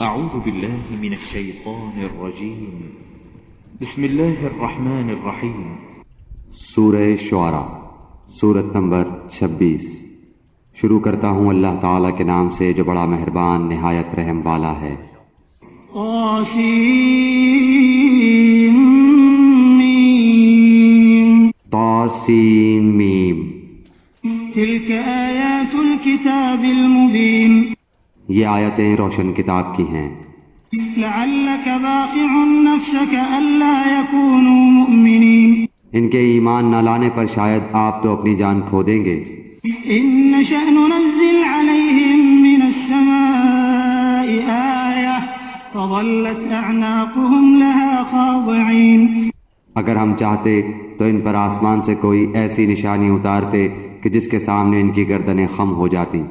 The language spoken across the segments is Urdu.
اعوذ باللہ من الشیطان الرجیم بسم اللہ الرحمن الرحیم۔ سورہ شعراء، سورت نمبر 26۔ شروع کرتا ہوں اللہ تعالیٰ کے نام سے جو بڑا مہربان نہایت رحم والا ہے۔ طاسین میم۔ تلک آیات الکتاب المبین۔ یہ آیتیں روشن کتاب کی ہیں۔ لعلک باخع نفسک الا یکونوا مؤمنین۔ ان کے ایمان نہ لانے پر شاید آپ تو اپنی جان کھو دیں گے۔ ان نشأ ننزل علیہم من السماء آیہ فظلت اعناقهم لها خاضعین۔ اگر ہم چاہتے تو ان پر آسمان سے کوئی ایسی نشانی اتارتے کہ جس کے سامنے ان کی گردنیں خم ہو جاتی۔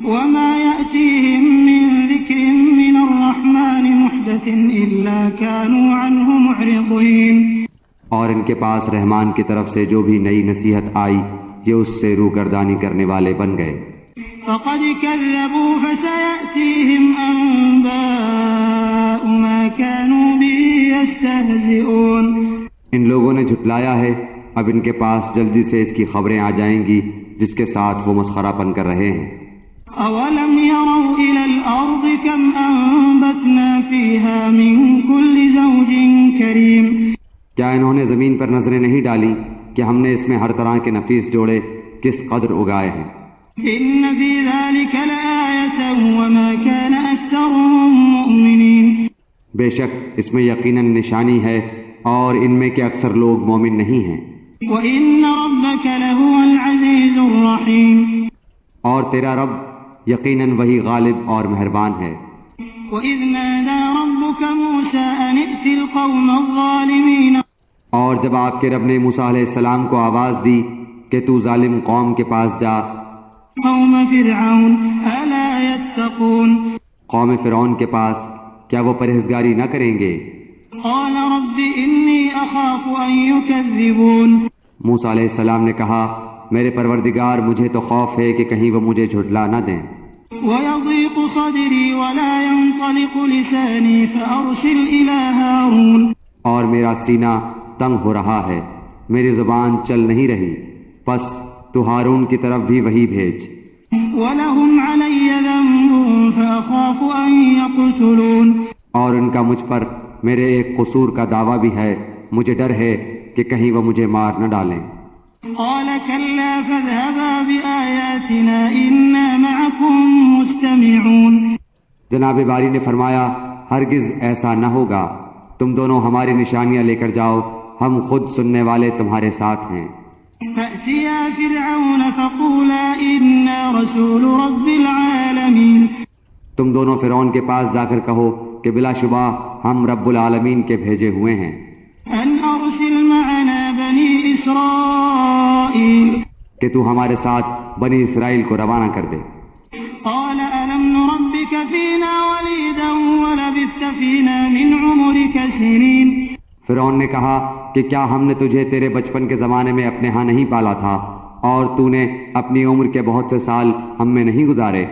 وما يأتيهم من ذكر من الرحمن محدث إلا كانوا عنه معرضين۔ اور ان کے پاس رحمان کی طرف سے جو بھی نئی نصیحت آئی یہ اس سے روگردانی کرنے والے بن گئے۔ فقد كذبوا فسيأتيهم أنباء ما كانوا به يستهزئون۔ ان لوگوں نے جھٹلایا ہے، اب ان کے پاس جلدی سے اس کی خبریں آ جائیں گی جس کے ساتھ وہ مسخرہ پن کر رہے ہیں۔ أولم يروا إلى الأرض كم أنبتنا فيها من كل زوج كريم۔ کیا انہوں نے زمین پر نظریں نہیں ڈالی کہ ہم نے اس میں ہر طرح کے نفیس جوڑے کس قدر اگائے ہیں۔ إن في ذلك لآية وما كان أكثرهم مؤمنين۔ بے شک اس میں یقیناً نشانی ہے اور ان میں کے اکثر لوگ مومن نہیں ہیں۔ وإن ربك لهو العزيز الرحيم۔ اور تیرا رب یقیناً وہی غالب اور مہربان ہے۔ وَإِذْ نَادَى رَبُّكَ مُوسَىٰ أَنِ ائْتِ الْقَوْمَ الظَّالِمِينَ۔ اور جب آپ کے رب نے موسیٰ علیہ السلام کو آواز دی کہ تو ظالم قوم کے پاس جا۔ قوم فرعون أَلَا يَتَّقُونَ۔ قوم فرعون کے پاس، کیا وہ پرہیزگاری نہ کریں گے؟ قال رب إني أخاف أن يكذبون۔ موسیٰ علیہ السلام نے کہا میرے پروردگار مجھے تو خوف ہے کہ کہیں وہ مجھے جھٹلا نہ دیں۔ ويضيق صدري ولا ينطلق لساني فأرسل إلى هارون۔ اور میرا سینہ تنگ ہو رہا ہے، میری زبان چل نہیں رہی، پس تو ہارون کی طرف بھی وہی بھیج۔ ولهم علي ذنب فأخاف أن يقتلون۔ اور ان کا مجھ پر میرے ایک قصور کا دعویٰ بھی ہے، مجھے ڈر ہے کہ کہیں وہ مجھے مار نہ ڈالیں۔ قال كلا فاذهبا بآياتنا إنا معكم مستمعون۔ جناب باری نے فرمایا ہرگز ایسا نہ ہوگا، تم دونوں ہماری نشانیاں لے کر جاؤ، ہم خود سننے والے تمہارے ساتھ ہیں۔ فأتيا فرعون فقولا إنا رسول رب العالمين۔ تم دونوں فرعون کے پاس جا کر کہو کہ بلا شبہ ہم رب العالمین کے بھیجے ہوئے ہیں۔ أن أرسل معنا بني إسرائيل۔ کہ تو ہمارے ساتھ بنی اسرائیل کو روانہ کر دے۔ قال ألم نربك فينا وليدا ولبثت فينا من عمرك سنين۔ فرعون نے کہا کہ کیا ہم نے تجھے تیرے بچپن کے زمانے میں اپنے ہاں نہیں پالا تھا اور تو نے اپنی عمر کے بہت سے سال ہم میں نہیں گزارے۔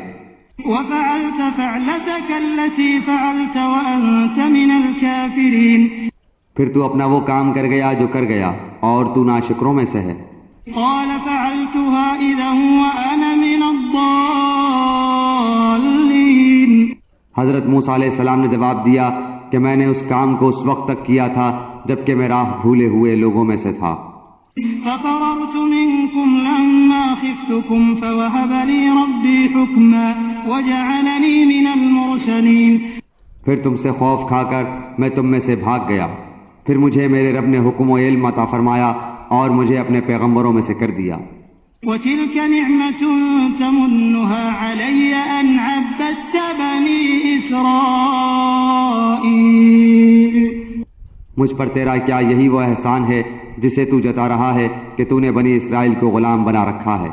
وفعلت فعلتك التي فعلت وأنت من الكافرين۔ پھر تو اپنا وہ کام کر گیا جو کر گیا اور تو ناشکروں میں سے ہے۔ قال فعلتها إذا وأنا من الضالين۔ حضرت موسیٰ علیہ السلام نے جواب دیا کہ میں نے اس کام کو اس وقت تک کیا تھا جبکہ میں راہ بھولے ہوئے لوگوں میں سے تھا۔ ففررت منكم لما خفتكم فوهب لي ربي حكما وجعلني من المرسلين۔ پھر تم سے خوف کھا کر میں تم میں سے بھاگ گیا، پھر مجھے میرے رب نے حکم و علم عطا فرمایا اور مجھے اپنے پیغمبروں میں سے کر دیا۔ وتلك نعمة تمنها علي أن عبدت بني إسرائيل۔ مجھ پر تیرا کیا یہی وہ احسان ہے جسے تو جتا رہا ہے کہ تو نے بنی اسرائیل کو غلام بنا رکھا ہے۔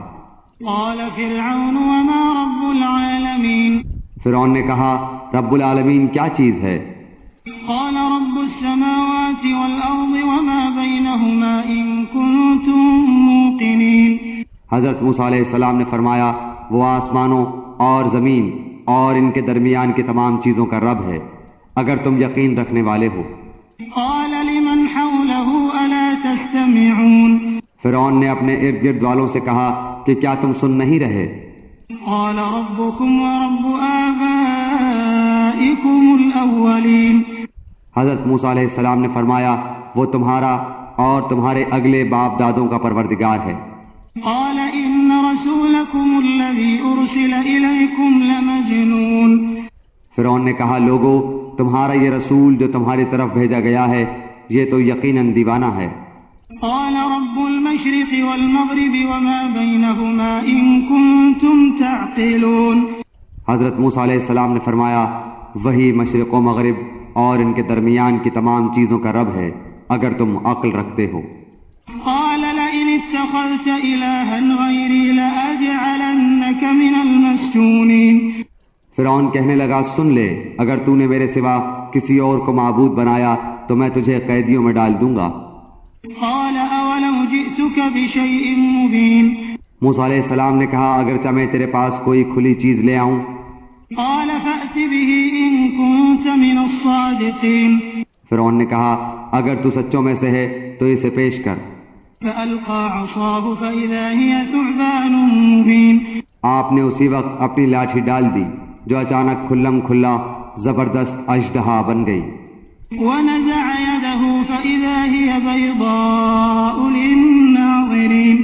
قال فرعون وما رب العالمين۔ فرعون نے کہا رب العالمین کیا چیز ہے؟ قال رب السماوات والأرض وما بينهما إن كنتم موقنين۔ حضرت موسیٰ علیہ السلام نے فرمایا وہ آسمانوں اور زمین اور ان کے درمیان کی تمام چیزوں کا رب ہے اگر تم یقین رکھنے والے ہو۔ قال لمن حوله ألا تستمعون فرعون نے اپنے ارد گرد والوں سے کہا کہ کیا تم سن نہیں رہے؟ قال ربكم ورب آبائكم الأولين حضرت موسیٰ علیہ السلام نے فرمایا وہ تمہارا اور تمہارے اگلے باپ دادوں کا پروردگار ہے۔ قال إن رسولكم الذي أرسل إليكم لمجنون فرعون نے کہا لوگو تمہارا یہ رسول جو تمہاری طرف بھیجا گیا ہے یہ تو یقیناً دیوانہ ہے۔ قال رب المشرق والمغرب وما بينهما إن كنتم تعقلون حضرت موسیٰ علیہ السلام نے فرمایا وہی مشرق و مغرب اور ان کے درمیان کی تمام چیزوں کا رب ہے اگر تم عقل رکھتے ہو۔ قال لئن اتخذت إلها غيري لأجعلنك من المسجونين فرعون کہنے لگا سن لے اگر تو نے میرے سوا کسی اور کو معبود بنایا تو میں تجھے قیدیوں میں ڈال دوں گا۔ قال أولو جئتك بشيء مبين موسیٰ علیہ السلام نے کہا اگرچہ میں تیرے پاس کوئی کھلی چیز لے آؤں۔ قال فأت به إن كنت من الصادقين فرعون نے کہا اگر تو سچوں میں سے ہے تو اسے پیش کر۔ فألقى عصاه فإذا هي ثعبان مبين آپ نے اسی وقت اپنی لاٹھی ڈال دی جو اچانک کھلم کھلا زبردست اژدہا بن گئی۔ ونزع يده فإذا هي بيضاء للناظرين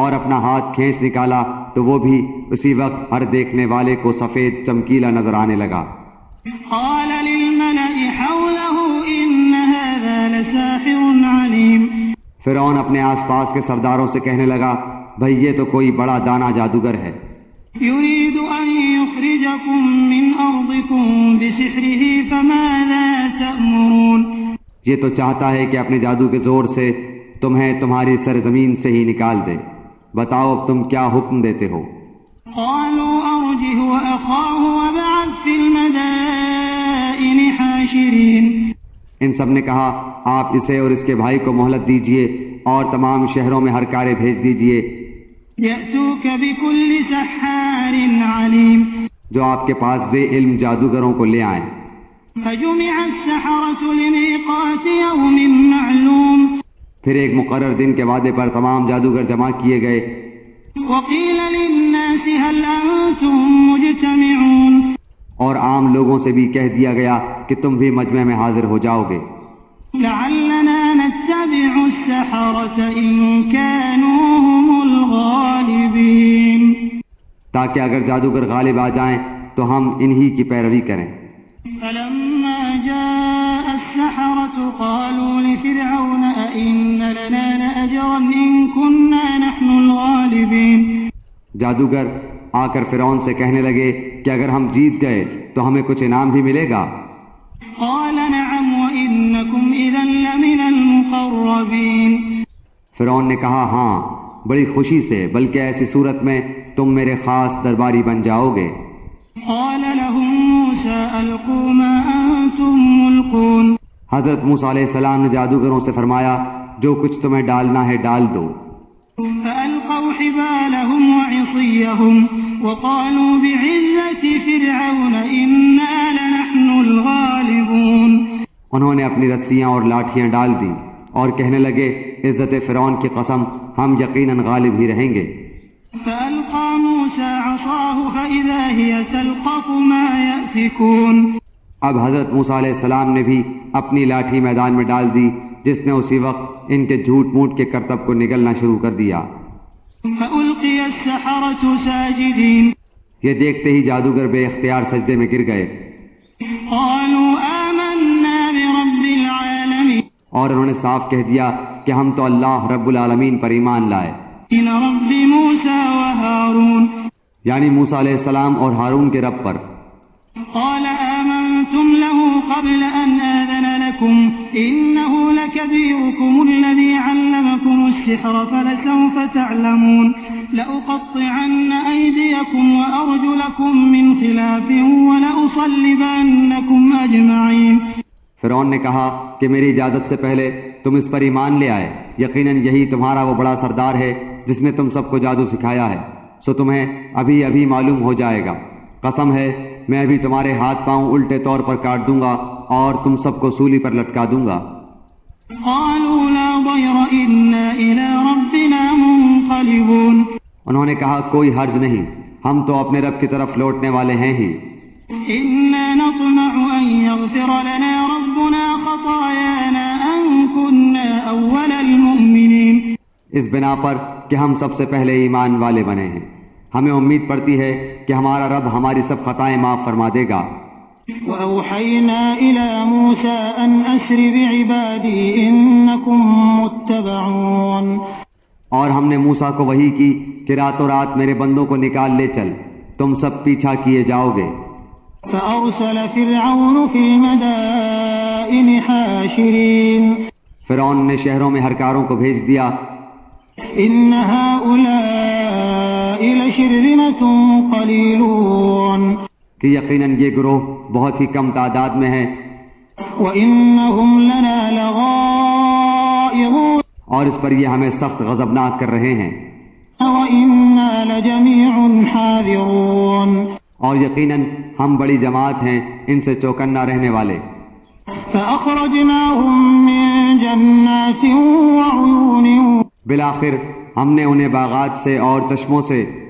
اور اپنا ہاتھ کھینچ نکالا تو وہ بھی اسی وقت ہر دیکھنے والے کو سفید چمکیلا نظر آنے لگا۔ قال للملأ حوله إن هذا لساحر عليم فرعون اپنے آس پاس کے سرداروں سے کہنے لگا بھئی یہ تو کوئی بڑا دانا جادوگر ہے، يريد أن يخرجكم من أرضكم بسحره فماذا تأمرون یہ تو چاہتا ہے کہ اپنے جادو کے زور سے تمہیں تمہاری سرزمین سے ہی نکال دے، بتاؤ اب تم کیا حکم دیتے ہو؟ قالوا أرجه وأخاه وابعث في المدائن حاشرين ان سب نے کہا آپ اسے اور اس کے بھائی کو مہلت دیجئے اور تمام شہروں میں ہر کارے بھیج دیجئے يأتوك بكل سحار عليم جو آپ کے پاس بے علم جادوگروں کو لے آئیں۔ فجمع السحرة لميقات يوم معلوم پھر ایک مقرر دن کے وعدے پر تمام جادوگر جمع کیے گئے۔ وقيل للناس هل أنتم مجتمعون اور عام لوگوں سے بھی کہہ دیا گیا کہ تم بھی مجمع میں حاضر ہو جاؤ گے، لعلنا نتبع السحرة إن كانوا هم الغالبين تاکہ اگر جادوگر غالب آ جائیں تو ہم انہی کی پیروی کریں۔ فلما جاء السحرة قالوا لفرعون أئن لنا لأجرا إن كنا نحن الغالبين جادوگر آ کر فرعون سے کہنے لگے کہ اگر ہم جیت گئے تو ہمیں کچھ انعام بھی ملے گا۔ قال نعم وإنكم إذا لمن المقربين فرعون نے کہا ہاں بڑی خوشی سے، بلکہ ایسی صورت میں تم میرے خاص درباری بن جاؤ گے۔ قال لهم موسى ألقوا ما أنتم ملقون حضرت موسیٰ علیہ السلام نے جادوگروں سے فرمایا جو کچھ تمہیں ڈالنا ہے ڈال دو۔ فألقوا حبالهم وعصيهم وقالوا بعزة فرعون إنا لنحن الغالبون انہوں نے اپنی رسیاں اور لاٹھیاں ڈال دیں اور کہنے لگے عزت فرعون کی قسم ہم یقیناً غالب ہی رہیں گے۔ فألقى موسى عصاه فإذا هي تلقف ما يأفكون اب حضرت موسیٰ علیہ السلام نے بھی اپنی لاٹھی میدان میں ڈال دی جس نے اسی وقت ان کے جھوٹ موٹ کے کرتب کو نگلنا شروع کر دیا۔ فألقي السحرة ساجدين یہ دیکھتے ہی جادوگر بے اختیار سجدے میں گر گئے قالوا آمنا برب العالمين اور انہوں نے صاف کہہ دیا کہ ہم تو اللہ رب العالمین پر ایمان لائے، إن رب موسى وهارون یعنی موسیٰ علیہ السلام اور ہارون کے رب پر۔ قال آمنتم له قبل أن آذن لكم إنه لكبيركم الذي علمكم السحر فلسوف تعلمون لأقطعن أيديكم وأرجلكم من خلاف ولأصلبنكم أجمعين فرعون نے کہا کہ میری اجازت سے پہلے تم اس پر ایمان لے آئے، یقیناً یہی تمہارا وہ بڑا سردار ہے جس نے تم سب کو جادو سکھایا ہے، سو تمہیں ابھی ابھی معلوم ہو جائے گا، قسم ہے میں بھی تمہارے ہاتھ پاؤں الٹے طور پر کاٹ دوں گا اور تم سب کو سولی پر لٹکا دوں گا۔ قالوا لا ضير إنا إلى ربنا منقلبون۔ انہوں نے کہا کوئی حرج نہیں، ہم تو اپنے رب کی طرف لوٹنے والے ہیں ہی۔ إنا نطمع أن يغفر لنا ربنا خطايانا أن كنا أول المؤمنين۔ اس بنا پر کہ ہم سب سے پہلے ایمان والے بنے ہیں، ہمیں امید پڑتی ہے کہ ہمارا رب ہماری سب خطائیں معاف فرما دے گا۔ وأوحينا إلى موسى أن أسر بعبادي إنكم متبعون۔ اور ہم نے موسیٰ کو وحی کی کہ راتوں رات میرے بندوں کو نکال لے چل، تم سب پیچھا کیے جاؤ گے۔ فأرسل فرعون في المدائن حاشرين۔ فرعون نے شہروں میں ہرکاروں کو بھیج دیا، إن هؤلاء لشرذمة قليلون۔ کہ یقیناً یہ گروہ بہت ہی کم تعداد میں ہے، وَإِنَّهُمْ لَنَا لَغَائِظُونَ۔ اور اس پر یہ ہمیں سخت غضبناک کر رہے ہیں، وَإِنَّا لَجَمِيعٌ حَاذِرُونَ۔ اور یقیناً ہم بڑی جماعت ہیں ان سے چوکنا رہنے والے۔ فَأَخْرَجْنَاهُمْ مِنْ جَنَّاتٍ وَعُيُونٍ بالآخر ہم نے انہیں باغات سے اور چشموں سے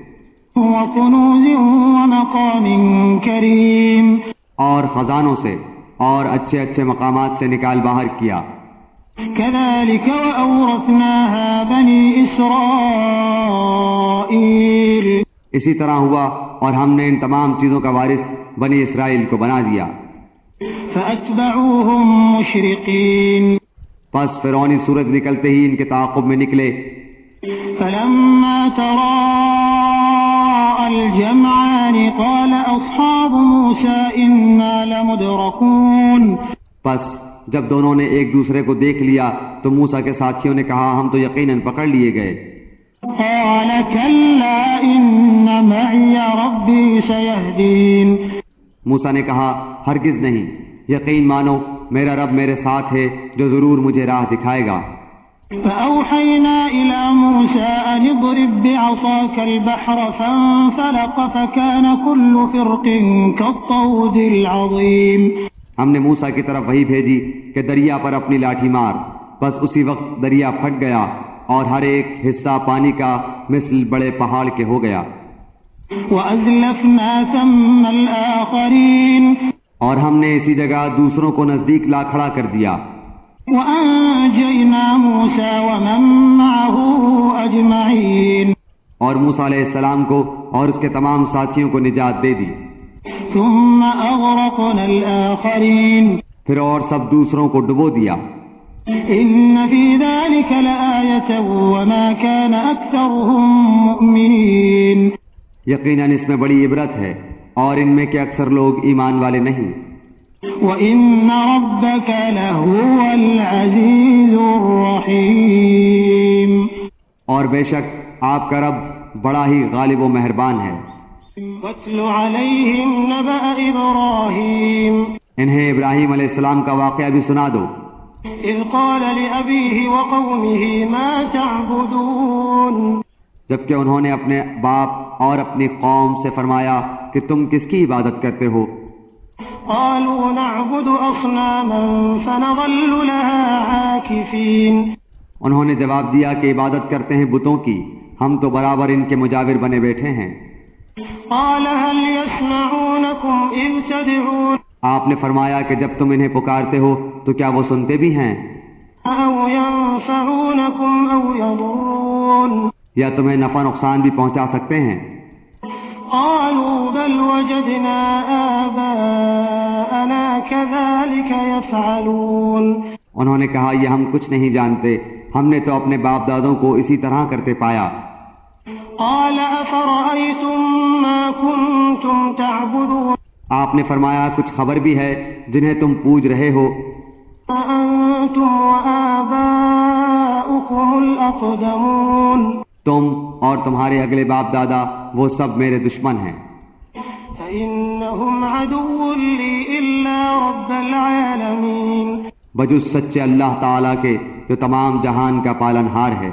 وَكُنُوزٍ وَمَقَامٍ كَرِيمٍ اور خزانوں سے اور اچھے اچھے مقامات سے نکال باہر کیا۔ كَذَلِكَ وَأَوْرَثْنَاهَا بَنِي إِسْرَائِيلَ۔ اسی طرح ہوا اور ہم نے ان تمام چیزوں کا وارث بنی اسرائیل کو بنا دیا۔ فَأَتْبَعُوهُمْ مُشْرِقِينَ۔ پس فرعونی سورج نکلتے ہی ان کے تعاقب میں نکلے۔ فَلَمَّا تَرَاءَى الْجَمْعَانِ قَالَ أَصْحَابُ مُوسَىٰ إِنَّا لَمُدْرَكُونَ۔ پس جب دونوں نے ایک دوسرے کو دیکھ لیا تو موسیٰ کے ساتھیوں نے کہا ہم تو یقیناً پکڑ لیے گئے۔ قَالَ كَلَّا إِنَّ مَعِيَ رَبِّي سَيَهْدِينِ۔ موسیٰ نے کہا ہرگز نہیں، یقین مانو میرا رب میرے ساتھ ہے جو ضرور مجھے راہ دکھائے گا۔ فأوحينا إلى موسى أن اضرب بعصاك البحر فانفلق فكان كل فرق كالطود العظيم۔ ہم نے موسیٰ کی طرف وحی بھیجی کہ دریا پر اپنی لاٹھی مار، بس اسی وقت دریا پھٹ گیا اور ہر ایک حصہ پانی کا مثل بڑے پہاڑ کے ہو گیا۔ وأزلفنا ثم الآخرين۔ اور ہم نے اسی جگہ دوسروں کو نزدیک لا کھڑا کر دیا۔ وأنجينا موسى ومن معه أجمعين۔ اور موسیٰ علیہ السلام کو اور اس کے تمام ساتھیوں کو نجات دے دی۔ ثم أغرقنا الآخرين۔ پھر اور سب دوسروں کو ڈبو دیا۔ إن في ذلك لآية وما كان أكثرهم مؤمنين۔ یقیناً اس میں بڑی عبرت ہے اور ان میں کہ اکثر لوگ ایمان والے نہیں۔ وَإِنَّ رَبَّكَ لَهُوَ الْعَزِيزُ الرَّحِيمُ۔ اور بے شک آپ کا رب بڑا ہی غالب و مہربان ہے۔ وَاتْلُ عَلَيْهِمْ نَبَأَ إِبْرَاهِيمَ۔ انہیں ابراہیم علیہ السلام کا واقعہ بھی سنا دو۔ إِذْ قَالَ لِأَبِيهِ وَقَوْمِهِ مَا تَعْبُدُونَ۔ جبکہ انہوں نے اپنے باپ اور اپنی قوم سے فرمایا کہ تم کس کی عبادت کرتے ہو؟ قالوا نعبد أصناما فنظل لها عاكفين۔ انہوں نے جواب دیا کہ عبادت کرتے ہیں بتوں کی، ہم تو برابر ان کے مجاور بنے بیٹھے ہیں۔ قال هل يسمعونكم إذ تدعون۔ آپ نے فرمایا کہ جب تم انہیں پکارتے ہو تو کیا وہ سنتے بھی ہیں؟ أو ينفعونكم أو يضرون۔ یا تمہیں نفع نقصان بھی پہنچا سکتے ہیں؟ قالوا بل وجدنا آباءنا كذلك يفعلون۔ انہوں نے کہا یہ ہم کچھ نہیں جانتے، ہم نے تو اپنے باپ دادوں کو اسی طرح کرتے پایا۔ قال أفرأيتم ما كنتم تعبدون۔ آپ نے فرمایا کچھ خبر بھی ہے جنہیں تم پوج رہے ہو؟ أنتم وآباؤكم الأقدمون۔ تم اور تمہارے اگلے باپ دادا وہ سب میرے دشمن ہیں۔ فإنهم عدو لي إلا رب العالمين۔ بجز سچے اللہ تعالیٰ کے جو تمام جہان کا پالنہار ہے۔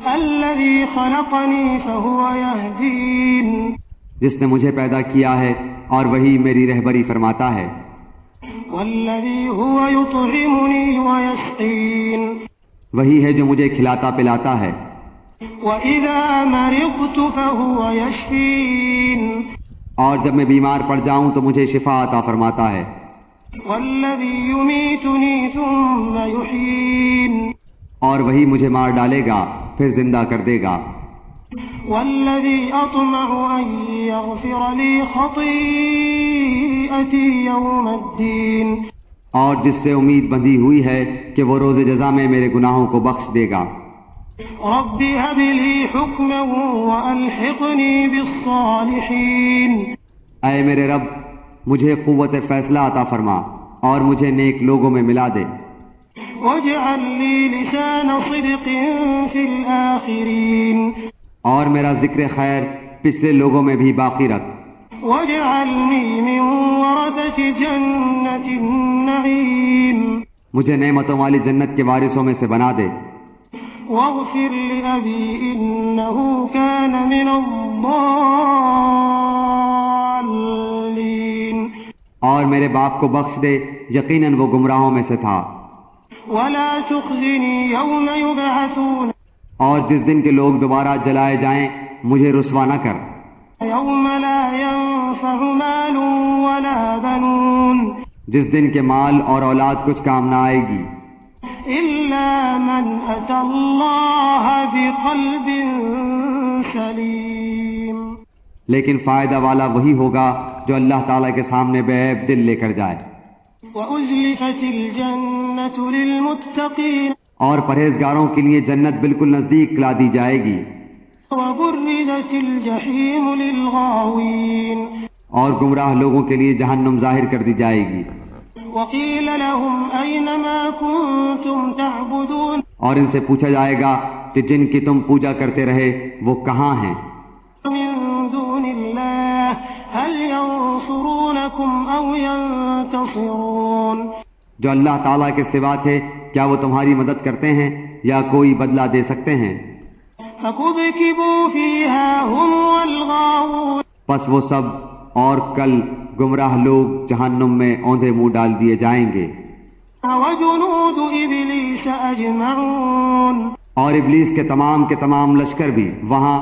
الذي خلقني فهو يهدين۔ جس نے مجھے پیدا کیا ہے اور وہی میری رہبری فرماتا ہے. والذي هو يطعمني ويسقين وہی ہے جو مجھے کھلاتا پلاتا ہے. وإذا مرضت فهو يشفين اور جب میں بیمار پڑ جاؤں تو مجھے شفا عطا فرماتا ہے. والذي يميتني ثم يحيين اور وہی مجھے مار ڈالے گا پھر زندہ کر دے گا. والذي أطمع أن يغفر لي خطيئتي يوم الدين اور جس سے امید بندھی ہوئی ہے کہ وہ روز جزا میں میرے گناہوں کو بخش دے گا. رب هب لي حكما وألحقني بالصالحين اے میرے رب مجھے قوت فیصلہ عطا فرما اور مجھے نیک لوگوں میں ملا دے. واجعل لي لسان صدق في الآخرين اور میرا ذکر خیر پچھلے لوگوں میں بھی باقی رکھ. واجعلني من ورثة جنة النعيم مجھے نعمتوں والی جنت کے وارثوں میں سے بنا دے. واغفر لأبي إنه كان من الضالين اور میرے باپ کو بخش دے یقیناً وہ گمراہوں میں سے تھا. ولا تخزني يوم يبعثون اور جس دن کے لوگ دوبارہ جلائے جائیں مجھے رسوا نہ کر. يوم لا ينفع مال ولا بنون جس دن کے مال اور اولاد کچھ کام نہ آئے گی إلا من أتى الله بقلب سليم لیکن فائدہ والا وہی ہوگا جو اللہ تعالیٰ کے سامنے بے عیب دل لے کر جائے. وأزلفت الجنة للمتقين اور پرہیزگاروں کے لیے جنت بالکل نزدیک لا دی جائے گی. وبرزت الجحيم للغاوين اور گمراہ لوگوں کے لیے جہنم ظاہر کر دی جائے گی. وقيل لهم أين ما كنتم تعبدون اور ان سے پوچھا جائے گا کہ جن کی تم پوجا کرتے رہے وہ کہاں ہیں. من دون الله هل ينصرونكم أو ينتصرون جو اللہ تعالیٰ کے سوا تھے کیا وہ تمہاری مدد کرتے ہیں یا کوئی بدلہ دے سکتے ہیں. فكبكبوا فيها هم والغاوون پس وہ سب اور کل گمراہ لوگ جہنم میں اوندھے منہ ڈال دیے جائیں گے. وجنود إبليس أجمعون اور ابلیس کے تمام لشکر بھی وہاں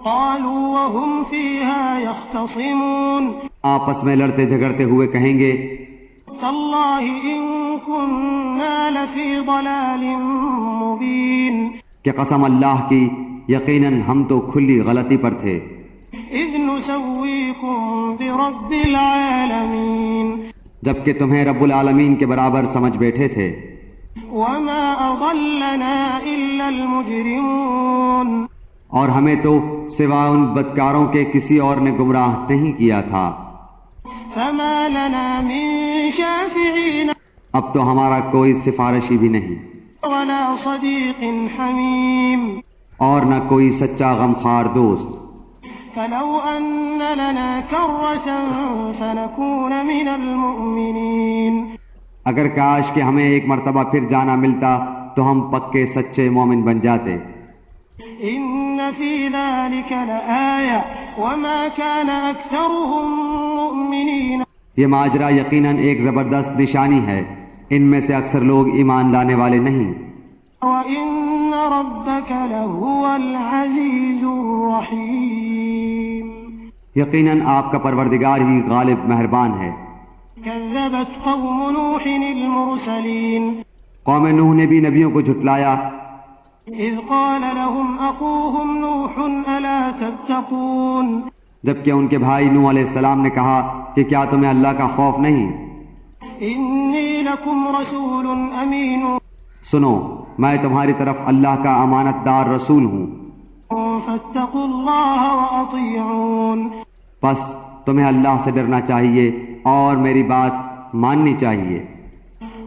قالوا وهم فيها يختصمون آپس میں لڑتے جھگڑتے ہوئے کہیں گے تالله إن كنا لفي ضلال مبين کہ قسم اللہ کی یقیناً ہم تو کھلی غلطی پر تھے. إذ نسويكم برب العالمين جبکہ تمہیں رب العالمین کے برابر سمجھ بیٹھے تھے. وما أضلنا إلا المجرمون اور ہمیں تو سوا ان بدکاروں کے کسی اور نے گمراہ نہیں کیا تھا. فما لنا من شافعين اب تو ہمارا کوئی سفارشی بھی نہیں ولا صديق حميم اور نہ کوئی سچا غمخوار دوست. فلو أن لنا كرة فنكون من المؤمنين اگر کاش کہ ہمیں ایک مرتبہ پھر جانا ملتا تو ہم پکے سچے مومن بن جاتے. إن في ذلك لآية وما كان أكثرهم مؤمنين یہ ماجرا یقیناً ایک زبردست نشانی ہے، ان میں سے اکثر لوگ ایمان لانے والے نہیں. وإن ربك لهو العزيز الرحيم یقیناً آپ کا پروردگار ہی غالب مہربان ہے. كذبت قوم نوح المرسلين قوم نوح نے بھی نبیوں کو جھٹلایا إذ قال لهم أخوهم نوح ألا تتقون جبکہ ان کے بھائی نوح علیہ السلام نے کہا کہ کیا تمہیں اللہ کا خوف نہیں. إني لكم رسول أمين سنو میں تمہاری طرف اللہ کا امانت دار رسول ہوں، فاتقوا الله وأطيعون بس تمہیں اللہ سے ڈرنا چاہیے اور میری بات ماننی چاہیے.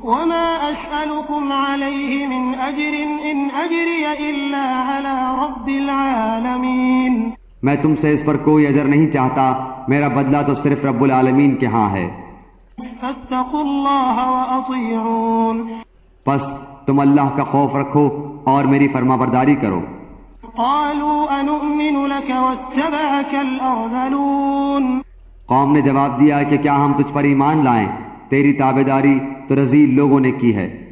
وما أسألكم عليه من أجر إن أجري إلا على رب العالمين میں تم سے اس پر کوئی اجر نہیں چاہتا، میرا بدلہ تو صرف رب العالمین کے ہاں ہے. فاتقوا الله وأطيعون بس تم اللہ کا خوف رکھو اور میری فرما برداری کرو. قالوا أنؤمن لك واتبعك الأرذلون قوم نے جواب دیا کہ کیا ہم تجھ پر ایمان لائیں؟ تیری تابعداری تو رذیل لوگوں نے کی ہے۔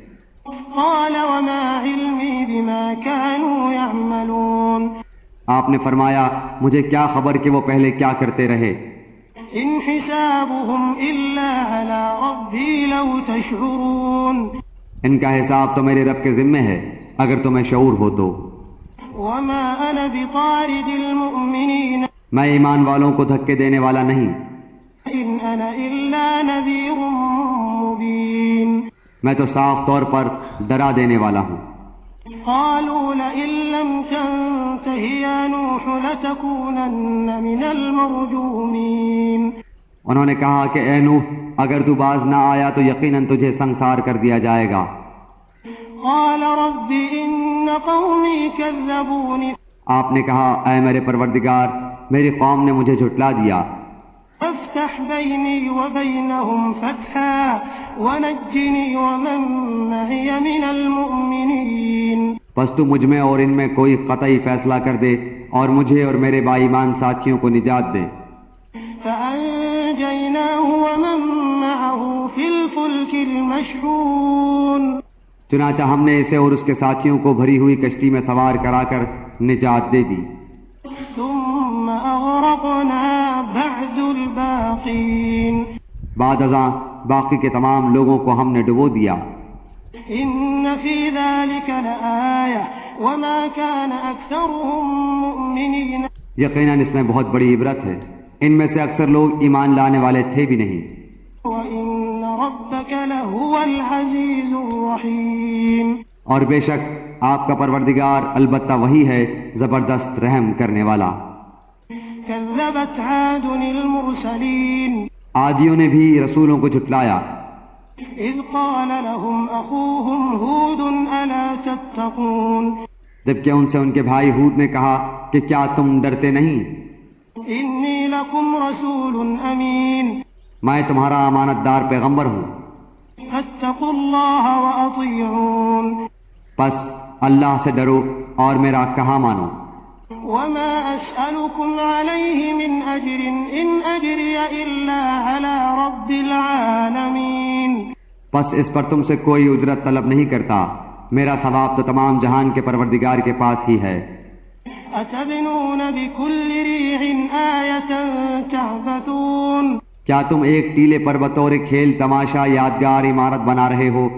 قال وما علمي بما كانوا يعملون آپ نے فرمایا مجھے کیا خبر کہ وہ پہلے کیا کرتے رہے۔ ان حسابهم الا على ربي لو تشعرون ان کا حساب تو میرے رب کے ذمے ہے اگر تمہیں شعور ہو تو۔ وما انا بطارد المؤمنين میں ایمان والوں کو دھکے دینے والا نہیں، ان انا الا نذير مبين میں تو صاف طور پر ڈرا دینے والا ہوں۔ قالوا لئن لم تنته يا نوح لتكونن من المرجومين انہوں نے کہا کہ اے نوح اگر تو باز نہ آیا تو یقیناً تجھے سنسار کر دیا جائے گا۔ قال رب ان قومي كذبوني آپ نے کہا اے میرے پروردگار میری قوم نے مجھے جھٹلا دیا، فافتح بيني وبينهم فتحا ونجني ومن معي من المؤمنين بس تو مجھ میں اور ان میں کوئی قطعی فیصلہ کر دے اور مجھے اور میرے با ایمان ساتھیوں کو نجات دے۔ فأنجيناه ومن معه في الفلك المشحون چنانچہ ہم نے اسے اور اس کے ساتھیوں کو بھری ہوئی کشتی میں سوار کرا کر نجات دے دی۔ ثم أغرقنا بعد الباقين بعد ازاں باقی کے تمام لوگوں کو ہم نے ڈبو دیا۔ إن في ذلك لآية وما كان أكثرهم مؤمنين یقیناً اس میں بہت بڑی عبرت ہے، ان میں سے اکثر لوگ ایمان لانے والے تھے بھی نہیں، وإن ربك لهو العزيز الرحيم اور بے شک آپ کا پروردگار البتہ وہی ہے زبردست رحم کرنے والا۔ كذبت عاد المرسلين عادیوں نے بھی رسولوں کو جھٹلایا، إذ قال لهم أخوهم هود ألا تتقون جبکہ ان سے ان کے بھائی ہود نے کہا کہ کیا تم ڈرتے نہیں؟ إني لكم رسول أمين میں تمہارا امانت دار پیغمبر ہوں، فاتقوا الله وأطيعون پس اللہ سے ڈرو اور میرا کہا مانو۔ وما أسألكم عليه من أجر إن أجري إلا على رب العالمين پس اس پر تم سے کوئی اجرت طلب نہیں کرتا، میرا ثواب تو تمام جہان کے پروردگار کے پاس ہی ہے۔ أتبنون بكل ريع آية تعبثون کیا تم ایک ٹیلے پر بطور کھیل تماشا یادگار عمارت بنا رہے ہو،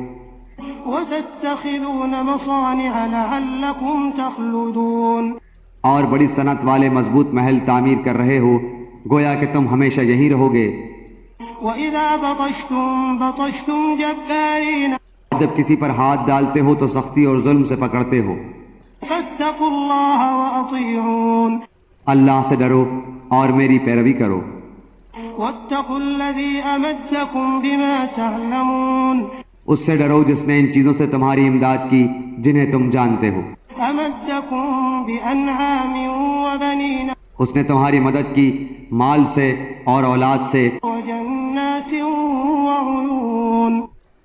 وتتخذون مصانع لعلكم تخلدون اور بڑی صنعت والے مضبوط محل تعمیر کر رہے ہو گویا کہ تم ہمیشہ یہی رہو گے۔ وإذا بطشتم بطشتم جبارين جب کسی پر ہاتھ ڈالتے ہو تو سختی اور ظلم سے پکڑتے ہو۔ فاتقوا الله وأطيعون اللہ سے ڈرو اور میری پیروی کرو۔ واتقوا الذي أمدكم بما تعلمون اس سے ڈرو جس نے ان چیزوں سے تمہاری امداد کی جنہیں تم جانتے ہو۔ أمدكم بأنعام وبنين اس نے تمہاری مدد کی مال سے اور اولاد سے، وجنات وعيون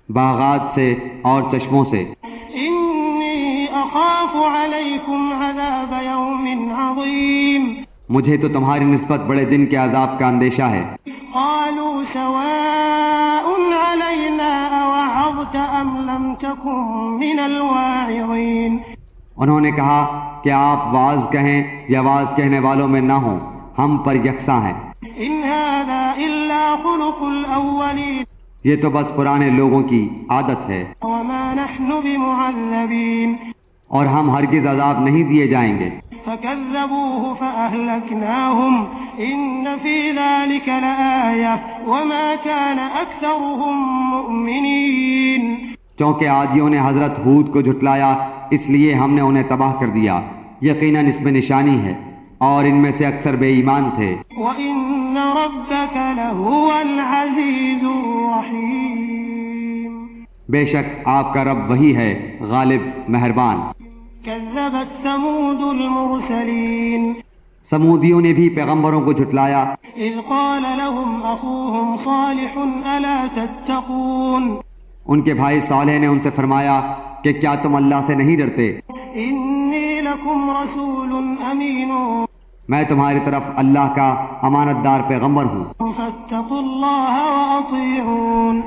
باغات سے اور چشموں سے۔ إني أخاف عليكم عذاب يوم عظيم مجھے تو تمہاری نسبت بڑے دن کے عذاب کا اندیشہ ہے۔ قالوا سواء علينا أوعظت أم لم تكن من الواعظين انہوں نے کہا کہ آپ واعظ کہیں یا واعظ کہنے والوں میں نہ ہوں، ہم پر یکساں ہیں۔ إن هذا إلا خلق الأولين یہ تو بس پرانے لوگوں کی عادت ہے، وما نحن بمعذبين اور ہم ہرگز عذاب نہیں دیے جائیں گے۔ فكذبوه فأهلكناهم إن في ذلك لآية وما كان أكثرهم مؤمنين چونکہ عادیوں نے حضرت ہود کو جھٹلایا اس لیے ہم نے انہیں تباہ کر دیا، یقیناً اس میں نشانی ہے اور ان میں سے اکثر بے ایمان تھے۔ وَإِنَّ رَبَّكَ لَهُوَ الْعَزِيزُ الرَّحِيمُ بے شک آپ کا رب وہی ہے غالب مہربان۔ كذبت ثمود المرسلين سمودیوں نے بھی پیغمبروں کو جھٹلایا، إذ قال لهم أخوهم صالح ألا تتقون ان کے بھائی صالح نے ان سے فرمایا کہ کیا تم اللہ سے نہیں ڈرتے؟ إني لكم رسول أمين میں تمہاری طرف اللہ کا امانت دار پیغمبر ہوں۔ فاتقوا اللہ وأطیعون،